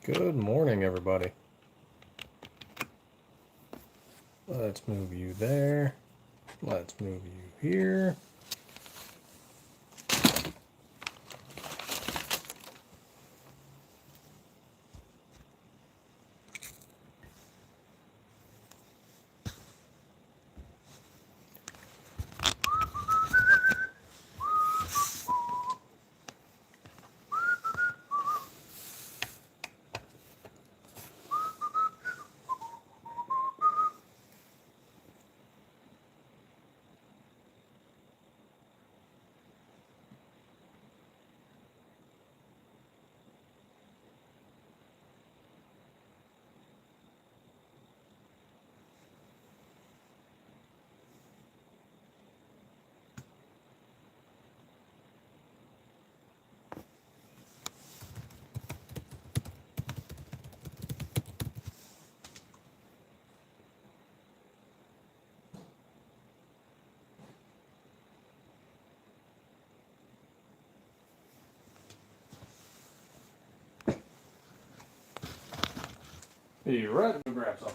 Good morning, everybody. Let's move you there. Let's move you here. You're right. Go grab some.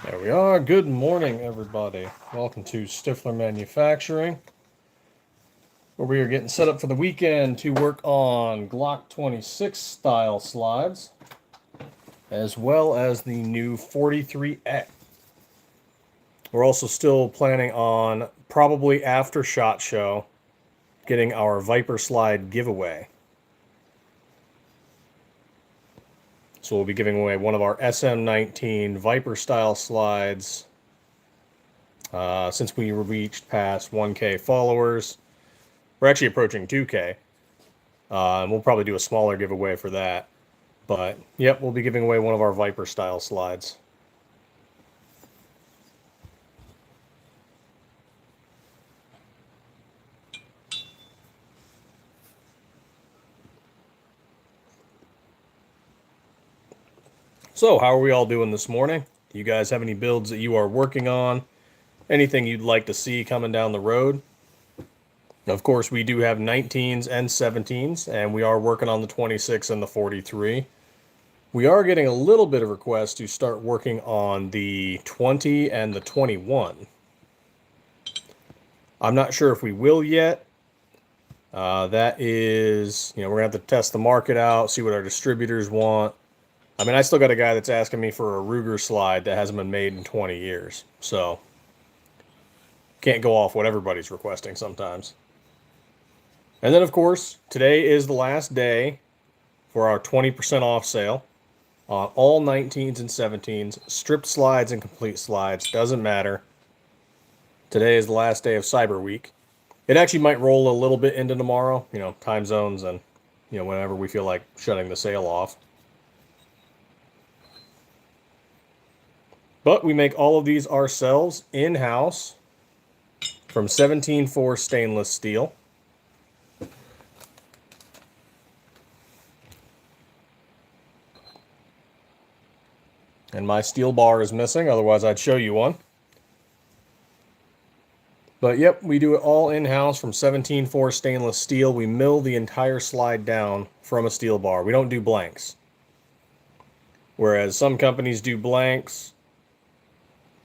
There we are. Good morning, everybody. Welcome to Stiffler Manufacturing, where we are getting set up for the weekend to work on Glock 26 style slides, as well as the new 43A. We're also still planning on, probably after SHOT Show, getting our Viper slide giveaway. So we'll be giving away one of our SM19 Viper style slides since we reached past 1K followers. We're actually approaching 2K. And we'll probably do a smaller giveaway for that. But, yep, we'll be giving away one of our Viper style slides. So, how are we all doing this morning? Do you guys have any builds that you are working on? Anything you'd like to see coming down the road? Of course, we do have 19s and 17s, and we are working on the 26 and the 43. We are getting a little bit of requests to start working on the 20 and the 21. I'm not sure if we will yet. That is, we're going to have to test the market out, see what our distributors want. I mean, I still got a guy that's asking me for a Ruger slide that hasn't been made in 20 years. So, can't go off what everybody's requesting sometimes. And then, of course, today is the last day for our 20% off sale on all 19s and 17s, stripped slides and complete slides, doesn't matter. Today is the last day of Cyber Week. It actually might roll a little bit into tomorrow, time zones and, whenever we feel like shutting the sale off. But we make all of these ourselves in-house from 17-4 stainless steel. And my steel bar is missing, otherwise I'd show you one. But yep, we do it all in-house from 17-4 stainless steel. We mill the entire slide down from a steel bar. We don't do blanks. Whereas some companies do blanks,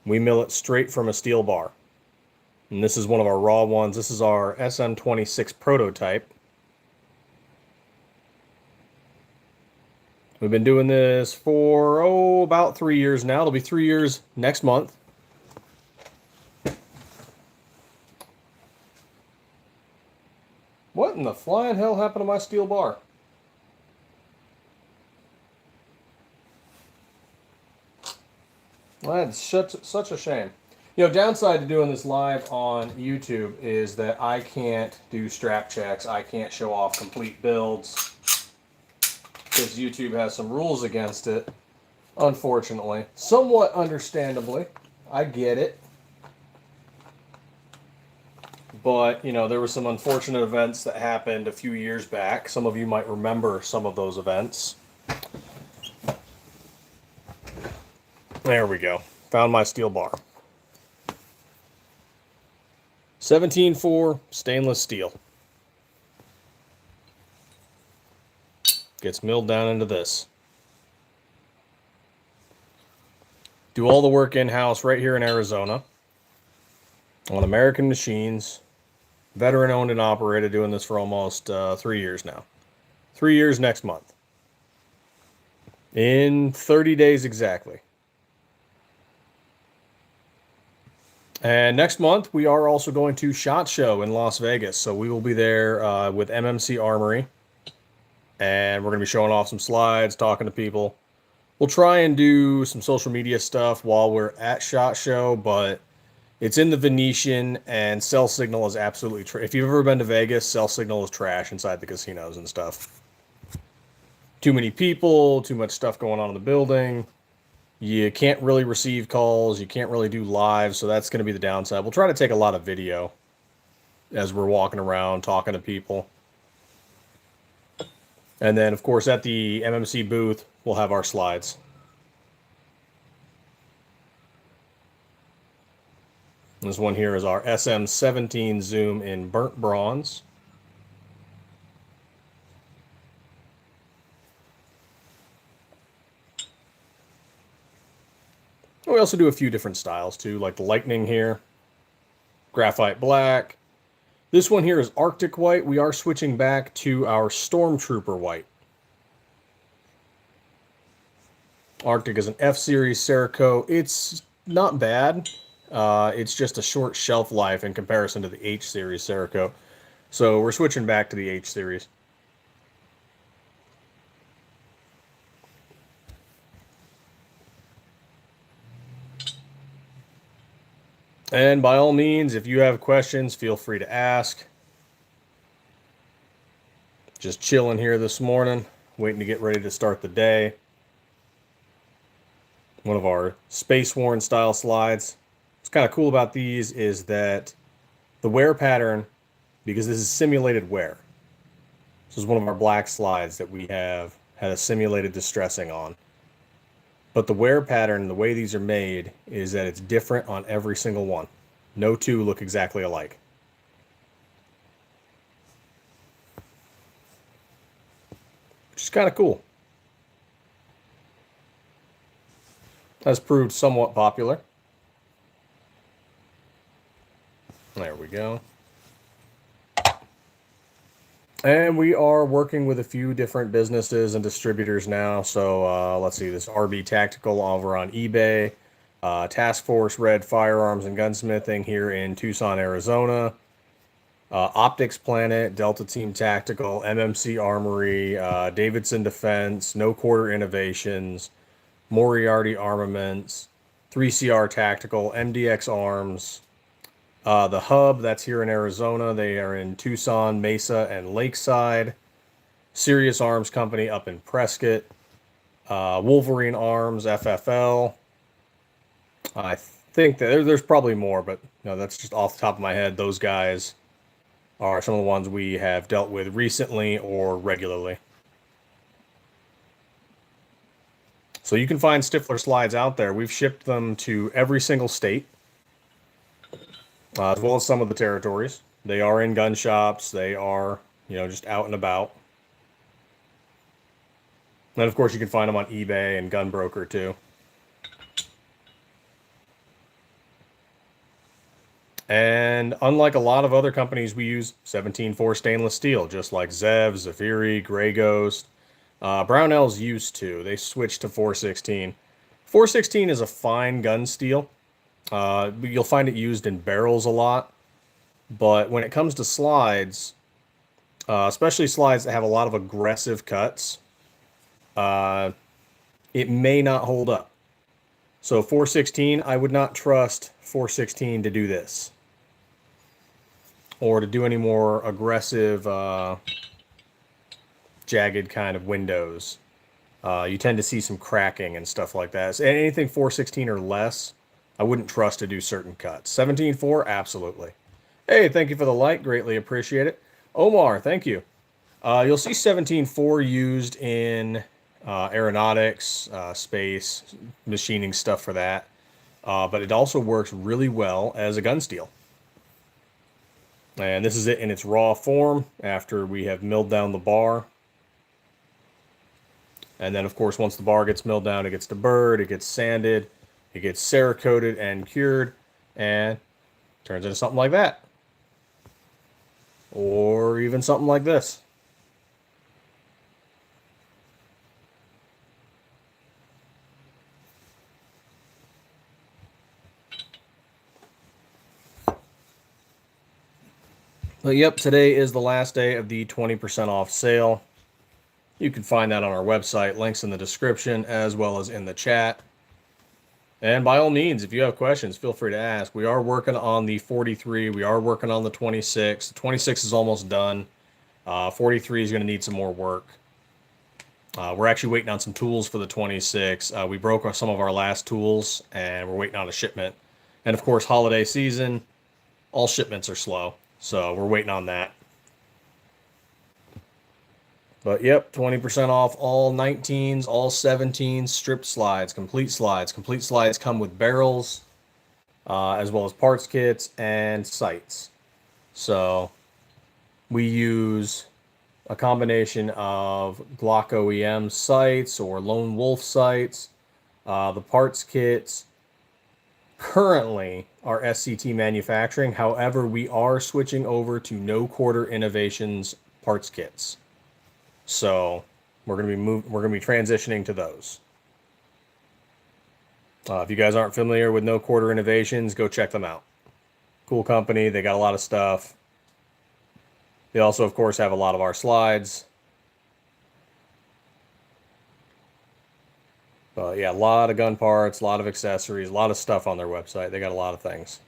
we mill it straight from a steel bar. And this is one of our raw ones. This is our SM26 prototype. We've been doing this for, about 3 years now. It'll be 3 years next month. What in the flying hell happened to my steel bar? That's such a shame. Downside to doing this live on YouTube is that I can't do strap checks. I can't show off complete builds because YouTube has some rules against it, unfortunately. Somewhat understandably. I get it. But, there were some unfortunate events that happened a few years back. Some of you might remember some of those events. There we go. Found my steel bar. 17.4 stainless steel. Gets milled down into this. Do all the work in-house right here in Arizona on American machines. Veteran owned and operated, doing this for almost 3 years now. 3 years next month. In 30 days exactly. And next month, we are also going to SHOT Show in Las Vegas. So we will be there with MMC Armory. And we're going to be showing off some slides, talking to people. We'll try and do some social media stuff while we're at SHOT Show, but it's in the Venetian, and cell signal is absolutely trash. If you've ever been to Vegas, cell signal is trash inside the casinos and stuff. Too many people, too much stuff going on in the building. You can't really receive calls. You can't really do live, so that's going to be the downside. We'll try to take a lot of video as we're walking around, talking to people. And then, of course, at the MMC booth, we'll have our slides. This one here is our SM17 Zoom in burnt bronze. We also do a few different styles too, like the Lightning here, graphite black. This one here is Arctic white. We are switching back to our Stormtrooper white. Arctic is an F-Series Cerakote. It's not bad. It's just a short shelf life in comparison to the H-Series Cerakote. So we're switching back to the H-Series. And by all means, if you have questions, feel free to ask. Just chilling here this morning, waiting to get ready to start the day. One of our Space Worn style slides. What's kind of cool about these is that the wear pattern, because this is simulated wear. This is one of our black slides that we have had a simulated distressing on. But the wear pattern, the way these are made, is that it's different on every single one. No two look exactly alike. Which is kind of cool. Has proved somewhat popular. There we go. And we are working with a few different businesses and distributors now. So let's see, this RB Tactical over on eBay. Task Force Red Firearms and Gunsmithing here in Tucson, Arizona. Optics Planet, Delta Team Tactical, MMC Armory, Davidson Defense, No Quarter Innovations, Moriarty Armaments, 3CR Tactical, MDX Arms. The Hub, that's here in Arizona. They are in Tucson, Mesa, and Lakeside. Sirius Arms Company up in Prescott. Wolverine Arms, FFL. I think that there's probably more, but that's just off the top of my head. Those guys are some of the ones we have dealt with recently or regularly. So you can find Stiffler slides out there. We've shipped them to every single state. As well as some of the territories. They are in gun shops. They are, just out and about. And of course, you can find them on eBay and Gunbroker too. And unlike a lot of other companies, we use 17.4 stainless steel, just like Zev, Zafiri, Grey Ghost. Brownells used to. They switched to 416. 416 is a fine gun steel. You'll find it used in barrels a lot, but when it comes to slides, especially slides that have a lot of aggressive cuts, it may not hold up. So 416, I would not trust 416 to do this, or to do any more aggressive jagged kind of windows. You tend to see some cracking and stuff like that. So anything 416 or less, I wouldn't trust to do certain cuts. 17.4, absolutely. Hey, thank you for the like. Greatly appreciate it. Omar, thank you. You'll see 17.4 used in aeronautics, space, machining stuff for that. But it also works really well as a gun steel. And this is it in its raw form after we have milled down the bar. And then, of course, once the bar gets milled down, it gets deburred, it gets sanded, it gets Cerakoted and cured, and turns into something like that. Or even something like this. But yep, today is the last day of the 20% off sale. You can find that on our website, links in the description as well as in the chat. And by all means, if you have questions, feel free to ask. We are working on the 43. We are working on the 26. The 26 is almost done. 43 is going to need some more work. We're actually waiting on some tools for the 26. We broke some of our last tools, and we're waiting on a shipment. And of course, holiday season, all shipments are slow. So we're waiting on that. But yep, 20% off all 19s, all 17s, strip slides, complete slides. Complete slides come with barrels, as well as parts kits and sights. So we use a combination of Glock OEM sights or Lone Wolf sights. The parts kits currently are SCT Manufacturing. However, we are switching over to No Quarter Innovations parts kits. So we're gonna be transitioning to those. If you guys aren't familiar with No Quarter Innovations, go check them out. Cool company. They got a lot of stuff. They also, of course, have a lot of our slides. But yeah, a lot of gun parts, a lot of accessories, a lot of stuff on their website. They got a lot of things.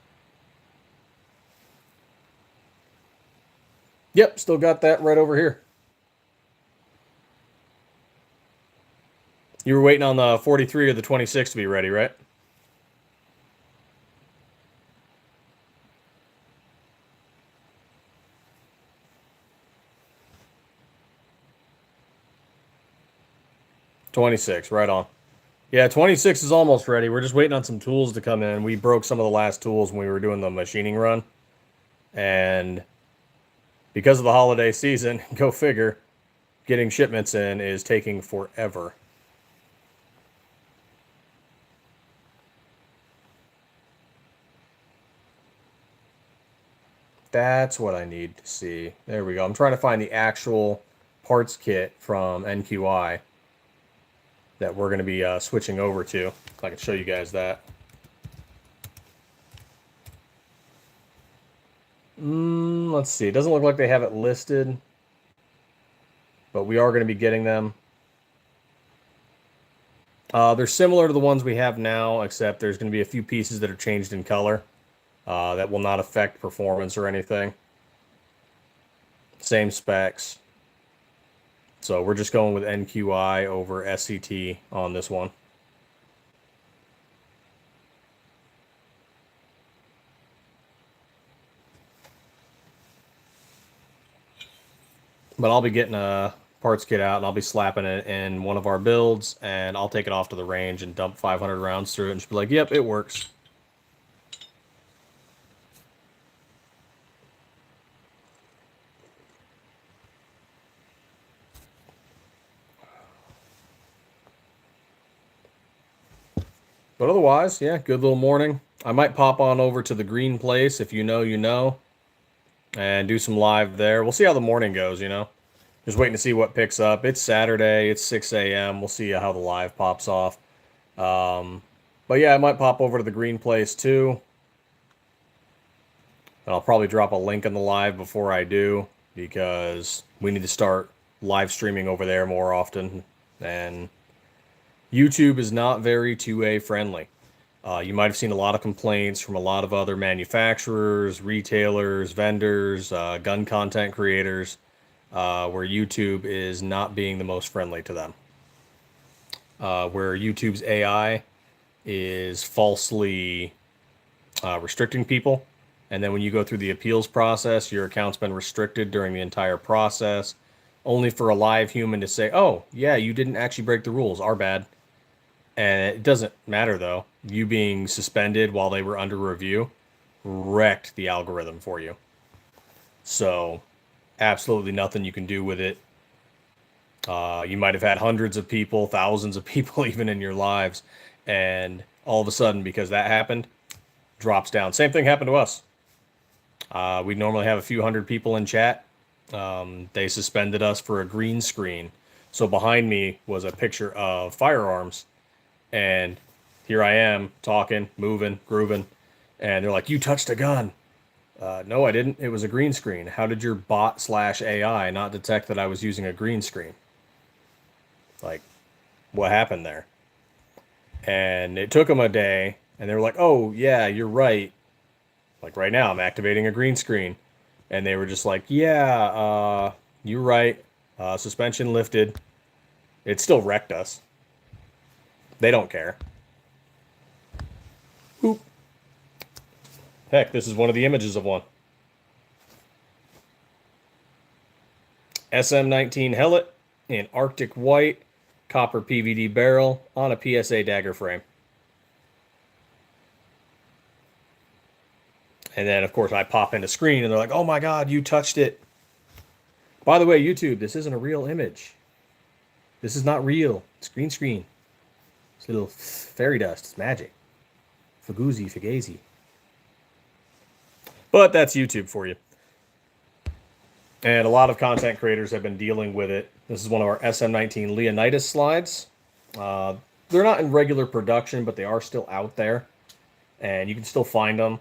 Yep, still got that right over here. You were waiting on the 43 or the 26 to be ready, right? '26, right on. Yeah, 26 is almost ready. We're just waiting on some tools to come in. We broke some of the last tools when we were doing the machining run. And because of the holiday season, go figure, getting shipments in is taking forever. That's what I need to see. There we go. I'm trying to find the actual parts kit from NQI that we're going to be switching over to. I can show you guys that. Let's see. It doesn't look like they have it listed, but we are going to be getting them. They're similar to the ones we have now, except there's going to be a few pieces that are changed in color. That will not affect performance or anything. Same specs. So we're just going with NQI over SCT on this one. But I'll be getting a parts kit out and I'll be slapping it in one of our builds, and I'll take it off to the range and dump 500 rounds through it and just be like, yep, it works. But otherwise, yeah, good little morning. I might pop on over to the green place, if you know, you know, and do some live there. We'll see how the morning goes, you know. Just waiting to see what picks up. It's Saturday. It's 6 a.m. We'll see how the live pops off. But yeah, I might pop over to the green place too. And I'll probably drop a link in the live before I do, because we need to start live streaming over there more often. And YouTube is not very 2A friendly. You might have seen a lot of complaints from a lot of other manufacturers, retailers, vendors, gun content creators, where YouTube is not being the most friendly to them. Where YouTube's AI is falsely restricting people. And then when you go through the appeals process, your account's been restricted during the entire process, only for a live human to say, oh, yeah, you didn't actually break the rules. Our bad. And it doesn't matter, though. You being suspended while they were under review wrecked the algorithm for you. So absolutely nothing you can do with it. You might have had hundreds of people, thousands of people even in your lives. And all of a sudden, because that happened, drops down. Same thing happened to us. We normally have a few hundred people in chat. They suspended us for a green screen. So behind me was a picture of firearms. And here I am talking, moving, grooving. And they're like, you touched a gun. No, I didn't. It was a green screen. How did your bot/AI not detect that I was using a green screen? Like, what happened there? And it took them a day. And they were like, oh, yeah, you're right. Like right now, I'm activating a green screen. And they were just like, yeah, you're right. Suspension lifted. It still wrecked us. They don't care. Oop. Heck, this is one of the images of one. SM19 Hellet in Arctic white, copper PVD barrel on a PSA dagger frame. And then, of course, I pop into screen, and they're like, oh, my God, you touched it. By the way, YouTube, this isn't a real image. This is not real. It's green screen. It's little fairy dust. It's magic. Fugazi. But that's YouTube for you. And a lot of content creators have been dealing with it. This is one of our SM19 Leonidas slides. They're not in regular production, but they are still out there. And you can still find them.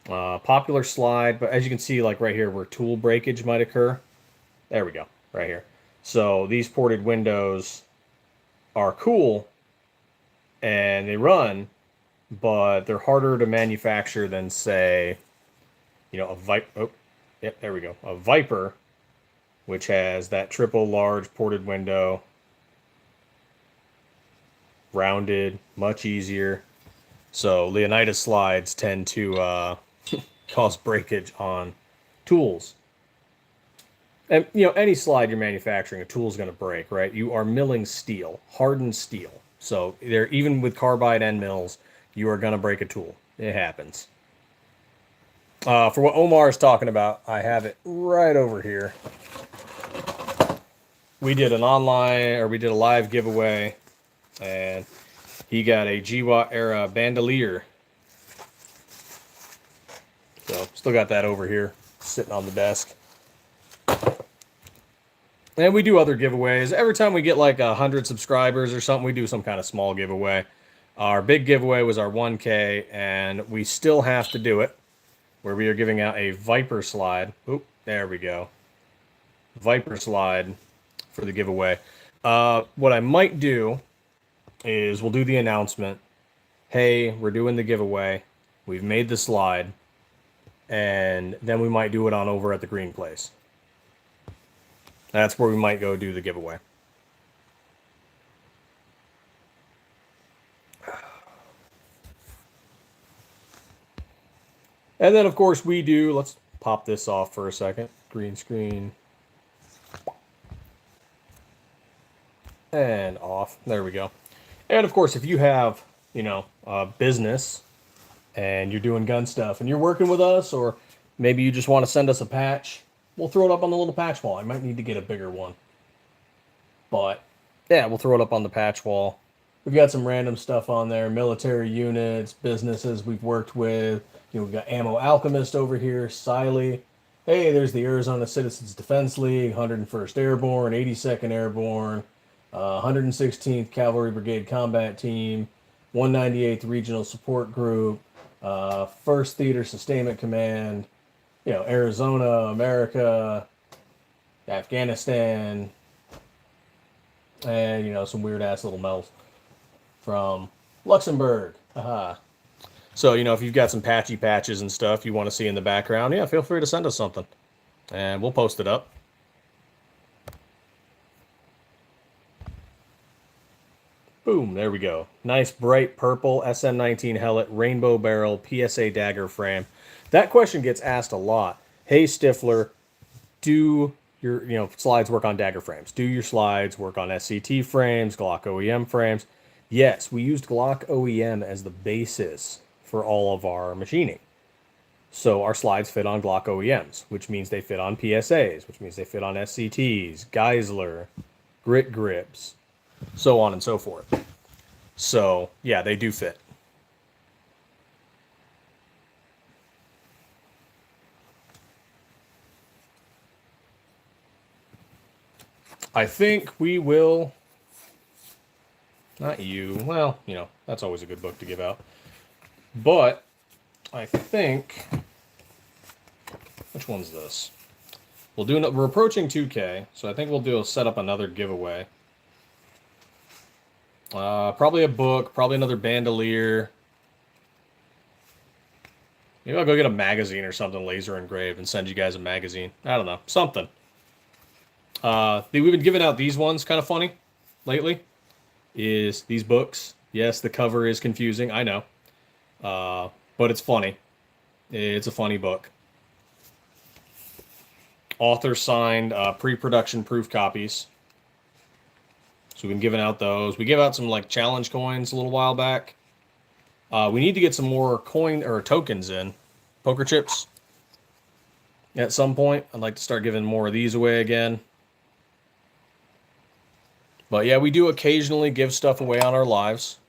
Popular slide, but as you can see, like right here where tool breakage might occur. There we go, right here. So these ported windows are cool and they run, but they're harder to manufacture than, say, a Viper, which has that triple large ported window, rounded, much easier. So Leonidas slides tend to cause breakage on tools. And, any slide you're manufacturing, a tool's going to break, right? You are milling steel, hardened steel. So even with carbide end mills, you are going to break a tool. It happens. For what Omar is talking about, I have it right over here. We did a live giveaway, and he got a GWAT era bandolier. So, still got that over here, sitting on the desk. And we do other giveaways. Every time we get like 100 subscribers or something, we do some kind of small giveaway. Our big giveaway was our 1K, and we still have to do it, where we are giving out a Viper slide. Oop, there we go. Viper slide for the giveaway. What I might do is we'll do the announcement. Hey, we're doing the giveaway. We've made the slide. And then we might do it on over at the green place. That's where we might go do the giveaway. And then, of course, we do, let's pop this off for a second. Green screen. And off. There we go. And, of course, if you have, a business and you're doing gun stuff and you're working with us, or maybe you just want to send us a patch, we'll throw it up on the little patch wall. I might need to get a bigger one. But, yeah, we'll throw it up on the patch wall. We've got some random stuff on there. Military units, businesses we've worked with. We've got Ammo Alchemist over here, Siley. Hey, there's the Arizona Citizens Defense League, 101st Airborne, 82nd Airborne, 116th Cavalry Brigade Combat Team, 198th Regional Support Group, 1st Theater Sustainment Command, Arizona, America, Afghanistan, and, some weird-ass little medals from Luxembourg. Aha. So, you know, if you've got some patchy patches and stuff you want to see in the background, yeah, feel free to send us something. And we'll post it up. Boom, there we go. Nice bright purple SM19 helmet, rainbow barrel, PSA dagger frame. That question gets asked a lot. Hey, Stiffler, do your slides work on dagger frames? Do your slides work on SCT frames, Glock OEM frames? Yes, we used Glock OEM as the basis for all of our machining. So our slides fit on Glock OEMs, which means they fit on PSAs, which means they fit on SCTs, Geisler, grit grips, so on and so forth. So yeah, they do fit. I think we will, not you, well, you know, that's always a good book to give out. But I think, which one's this? We're approaching 2K, so I think we'll set up another giveaway. Probably a book, probably another bandolier. Maybe I'll go get a magazine or something laser engraved and send you guys a magazine. I don't know, something. We've been giving out these ones, kind of funny, lately, is these books. Yes, the cover is confusing, I know. But it's funny. It's a funny book. Author signed pre-production proof copies. So we've been giving out those. We gave out some like challenge coins a little while back. We need to get some more coin or tokens in. Poker chips. At some point, I'd like to start giving more of these away again. But yeah, we do occasionally give stuff away on our lives.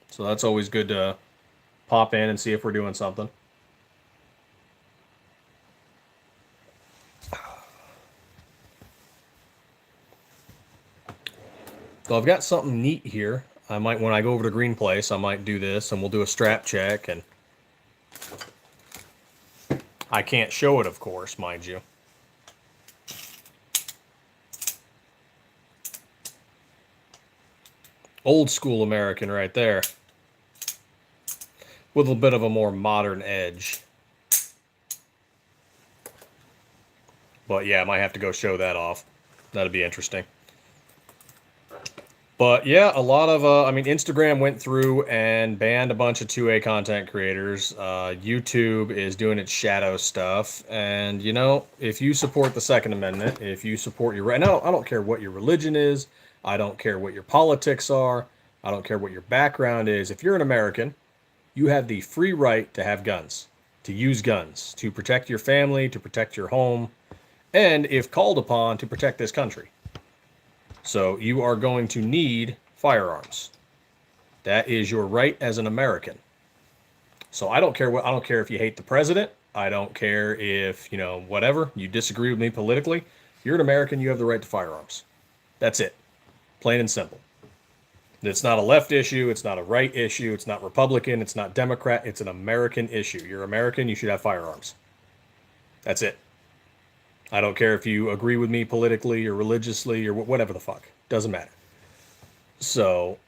So that's always good to pop in and see if we're doing something. So I've got something neat here. I might, when I go over to Green Place, I might do this and we'll do a strap check. And I can't show it, of course, mind you. Old school American right there. With a bit of a more modern edge. But yeah, I might have to go show that off. That'd be interesting. But yeah, a lot of, I mean, Instagram went through and banned a bunch of 2A content creators. YouTube is doing its shadow stuff. And, you know, if you support the Second Amendment, if you support your right, now, I don't care what your religion is. I don't care what your politics are. I don't care what your background is. If you're an American, you have the free right to have guns, to use guns, to protect your family, to protect your home, and if called upon, to protect this country. So you are going to need firearms. That is your right as an American. So I don't care if you hate the president. I don't care if, you know, whatever, you disagree with me politically. If you're an American, you have the right to firearms. That's it. Plain and simple. It's not a left issue. It's not a right issue. It's not Republican. It's not Democrat. It's an American issue. You're American. You should have firearms. That's it. I don't care if you agree with me politically or religiously or whatever the fuck. Doesn't matter. So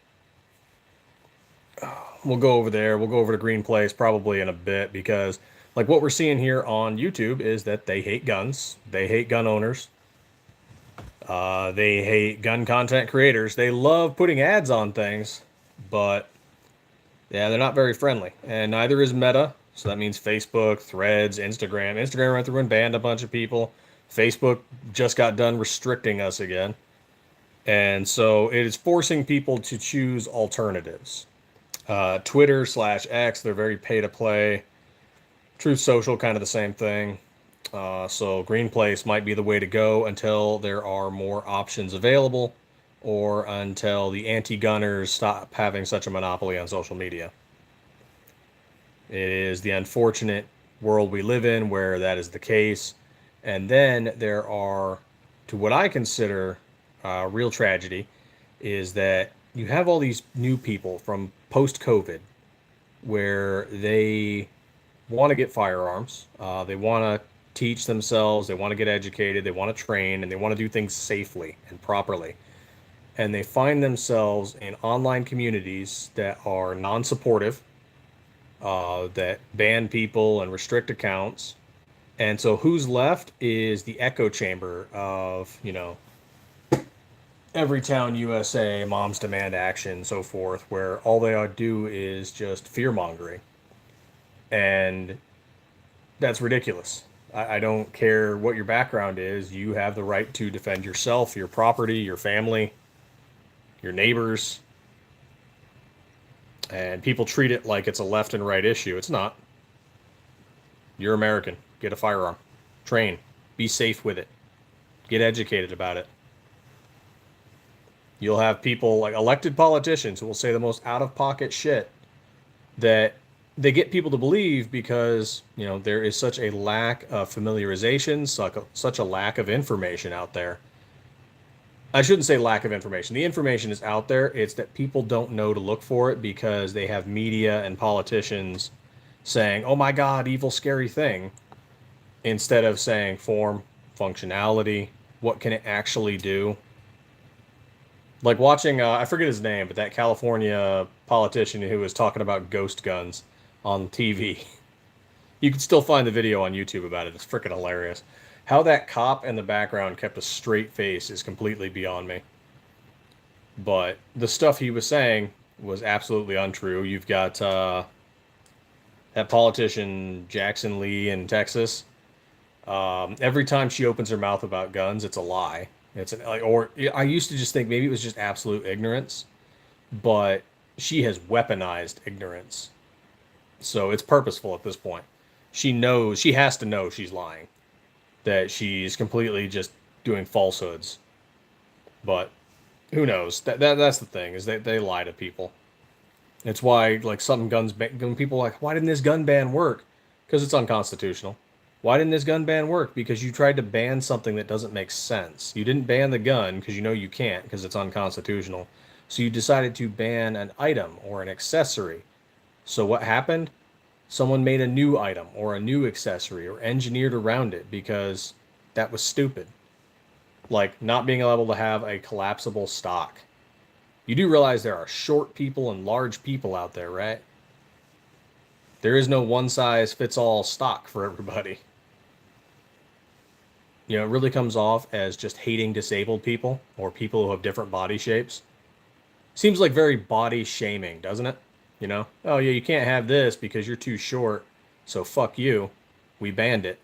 we'll go over there. We'll go over to Green Place probably in a bit because like what we're seeing here on YouTube is that they hate guns. They hate gun owners. They hate gun content creators. They love putting ads on things, but yeah, they're not very friendly. And neither is Meta. So that means Facebook, Threads, Instagram. Instagram went through and banned a bunch of people. Facebook just got done restricting us again. And so it is forcing people to choose alternatives. Twitter/X, they're very pay to play. Truth Social, kind of the same thing. So Green Place might be the way to go until there are more options available or until the anti-gunners stop having such a monopoly on social media. It is the unfortunate world we live in where that is the case. And then there are, to what I consider real tragedy, is that you have all these new people from post-COVID where they want to get firearms. They want to teach themselves. They want to get educated. They want to train, and they want to do things safely and properly. and they find themselves in online communities that are non-supportive, that ban people and restrict accounts. And so who's left is the echo chamber of, Everytown USA, Moms Demand Action, so forth, where all they do is just fear mongering. And that's ridiculous. I don't care what your background is. You have the right to defend yourself, your property, your family, your neighbors. And people treat it like it's a left and right issue. It's not. You're American. Get a firearm. Train. Be safe with it. Get educated about it. You'll have people like elected politicians who will say the most out-of-pocket shit that they get people to believe because, there is such a lack of familiarization, such a lack of information out there. I shouldn't say lack of information. The information is out there. It's that people don't know to look for it because they have media and politicians saying, oh my God, evil, scary thing, instead of saying form, functionality, what can it actually do? Like watching, I forget his name, but that California politician who was talking about ghost guns on TV. You can still find the video on YouTube about it. It's freaking hilarious. How that cop in the background kept a straight face is completely beyond me. But the stuff he was saying was absolutely untrue. You've got that politician Jackson Lee in Texas. Every time she opens her mouth about guns, it's a lie. Or I used to just think maybe it was just absolute ignorance, but she has weaponized ignorance. So it's purposeful at this point. She has to know she's lying, that she's completely just doing falsehoods. But who knows? That's the thing, is that they lie to people. It's why, like, when people are like, why didn't this gun ban work? Because it's unconstitutional. Why didn't this gun ban work? Because you tried to ban something that doesn't make sense. You didn't ban the gun because you know you can't because it's unconstitutional. So you decided to ban an item or an accessory. So what happened? Someone made a new item or a new accessory or engineered around it because that was stupid. Like not being able to have a collapsible stock. You do realize there are short people and large people out there, right? There is no one-size-fits-all stock for everybody. It really comes off as just hating disabled people or people who have different body shapes. Seems like very body shaming, doesn't it? Oh yeah, you can't have this because you're too short, so fuck you. We banned it.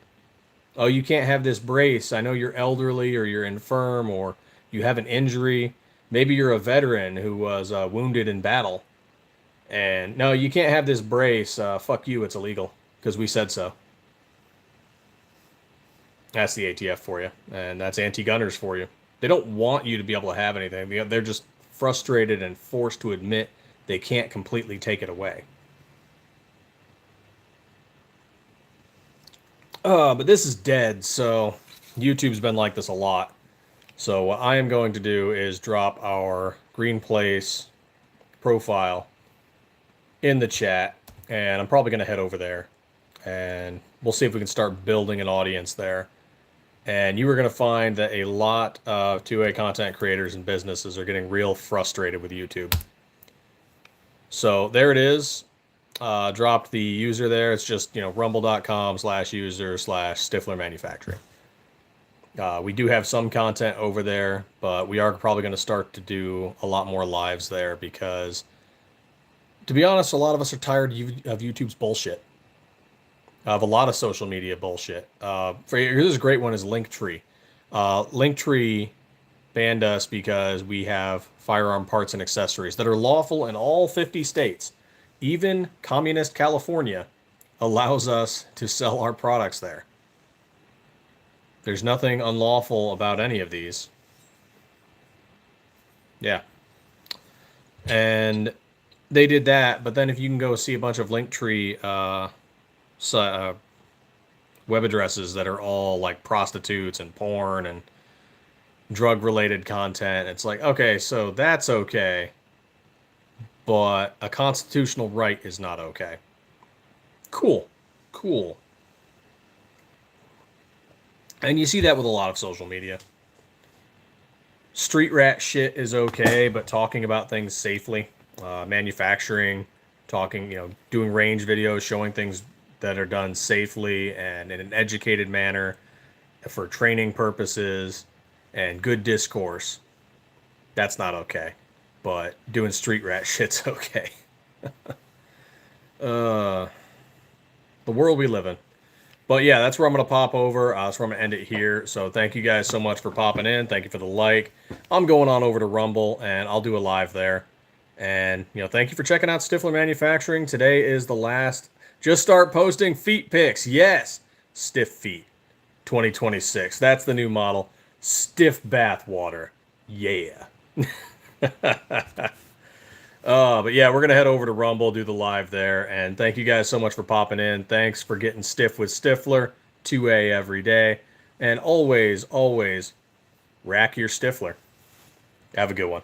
Oh, you can't have this brace. I know you're elderly or you're infirm or you have an injury. Maybe you're a veteran who was wounded in battle. And no, you can't have this brace. Fuck you, it's illegal because we said so. That's the ATF for you, and that's anti-gunners for you. They don't want you to be able to have anything. They're just frustrated and forced to admit they can't completely take it away. But this is dead, so YouTube's been like this a lot. So what I am going to do is drop our Green Place profile in the chat, and I'm probably going to head over there, and we'll see if we can start building an audience there. And you are going to find that a lot of 2A content creators and businesses are getting real frustrated with YouTube. So there it is. Dropped the user there. It's just, rumble.com/user/Stiffler Manufacturing. We do have some content over there, but we are probably going to start to do a lot more lives there because, to be honest, a lot of us are tired of YouTube's bullshit. Of a lot of social media bullshit. Here's a great one is Linktree. Linktree banned us because we have firearm parts and accessories that are lawful in all 50 states. Even communist California allows us to sell our products there. There's nothing unlawful about any of these. Yeah. And they did that, but then if you can go see a bunch of Linktree web addresses that are all like prostitutes and porn and drug-related content, it's like, okay, so that's okay, but a constitutional right is not okay. Cool. And you see that with a lot of social media. street rat shit is okay, but talking about things safely, manufacturing, talking, doing range videos, showing things that are done safely and in an educated manner for training purposes and good discourse, that's not okay. But doing street rat shit's okay. The world we live in. But yeah, that's where I'm going to pop over. That's where I'm going to end it here. So thank you guys so much for popping in. Thank you for the like. I'm going on over to Rumble, and I'll do a live there. And, thank you for checking out Stiffler Manufacturing. Today is the last. Just start posting feet pics. Yes. Stiff feet. 2026. That's the new model. Stiff bath water. Yeah. But yeah, we're going to head over to Rumble, do the live there. And thank you guys so much for popping in. Thanks for getting stiff with Stiffler. 2A every day. And always, always rack your Stiffler. Have a good one.